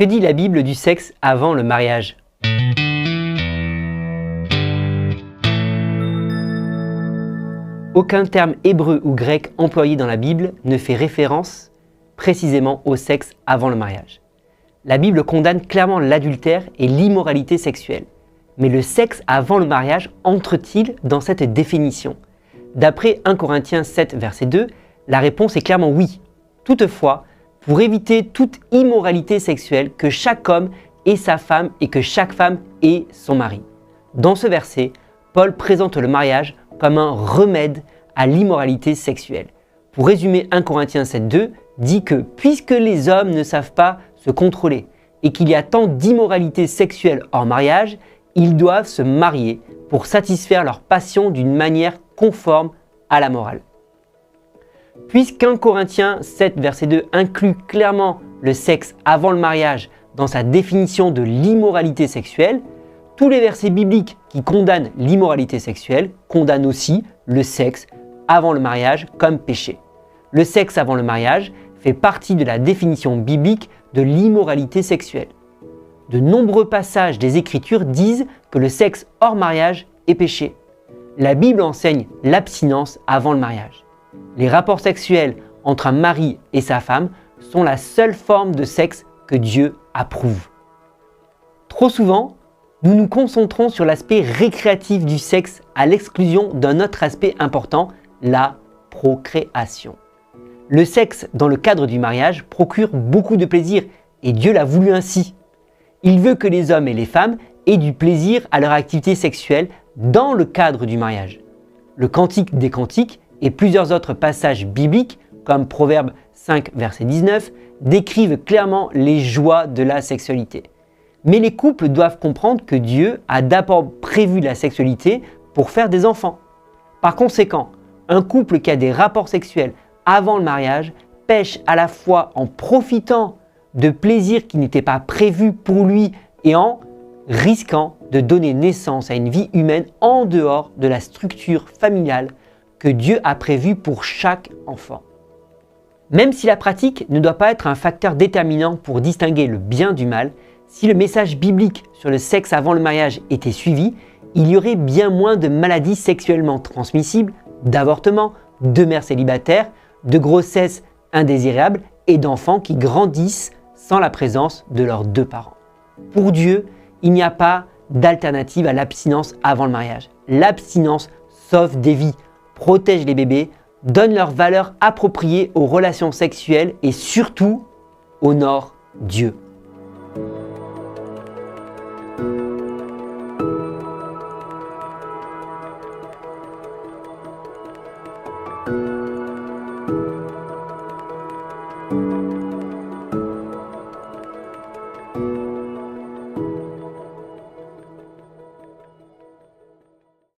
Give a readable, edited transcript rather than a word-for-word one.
Que dit la Bible du sexe avant le mariage ? Aucun terme hébreu ou grec employé dans la Bible ne fait référence précisément au sexe avant le mariage. La Bible condamne clairement l'adultère et l'immoralité sexuelle. Mais le sexe avant le mariage entre-t-il dans cette définition ? D'après 1 Corinthiens 7, verset 2, la réponse est clairement oui. Toutefois, pour éviter toute immoralité sexuelle, que chaque homme ait sa femme et que chaque femme ait son mari. Dans ce verset, Paul présente le mariage comme un remède à l'immoralité sexuelle. Pour résumer, 1 Corinthiens 7, 2 dit que puisque les hommes ne savent pas se contrôler et qu'il y a tant d'immoralité sexuelle hors mariage, ils doivent se marier pour satisfaire leur passion d'une manière conforme à la morale. Puisqu'un Corinthiens 7, verset 2 inclut clairement le sexe avant le mariage dans sa définition de l'immoralité sexuelle, tous les versets bibliques qui condamnent l'immoralité sexuelle condamnent aussi le sexe avant le mariage comme péché. Le sexe avant le mariage fait partie de la définition biblique de l'immoralité sexuelle. De nombreux passages des Écritures disent que le sexe hors mariage est péché. La Bible enseigne l'abstinence avant le mariage. Les rapports sexuels entre un mari et sa femme sont la seule forme de sexe que Dieu approuve. Trop souvent, nous nous concentrons sur l'aspect récréatif du sexe à l'exclusion d'un autre aspect important, la procréation. Le sexe dans le cadre du mariage procure beaucoup de plaisir et Dieu l'a voulu ainsi. Il veut que les hommes et les femmes aient du plaisir à leur activité sexuelle dans le cadre du mariage. Le Cantique des Cantiques et plusieurs autres passages bibliques, comme Proverbe 5, verset 19, décrivent clairement les joies de la sexualité. Mais les couples doivent comprendre que Dieu a d'abord prévu la sexualité pour faire des enfants. Par conséquent, un couple qui a des rapports sexuels avant le mariage pêche à la fois en profitant de plaisirs qui n'étaient pas prévus pour lui et en risquant de donner naissance à une vie humaine en dehors de la structure familiale que Dieu a prévue pour chaque enfant. Même si la pratique ne doit pas être un facteur déterminant pour distinguer le bien du mal, si le message biblique sur le sexe avant le mariage était suivi, il y aurait bien moins de maladies sexuellement transmissibles, d'avortements, de mères célibataires, de grossesses indésirables et d'enfants qui grandissent sans la présence de leurs deux parents. Pour Dieu, il n'y a pas d'alternative à l'abstinence avant le mariage. L'abstinence sauve des vies, protège les bébés, donne leur valeur appropriée aux relations sexuelles et surtout honore Dieu.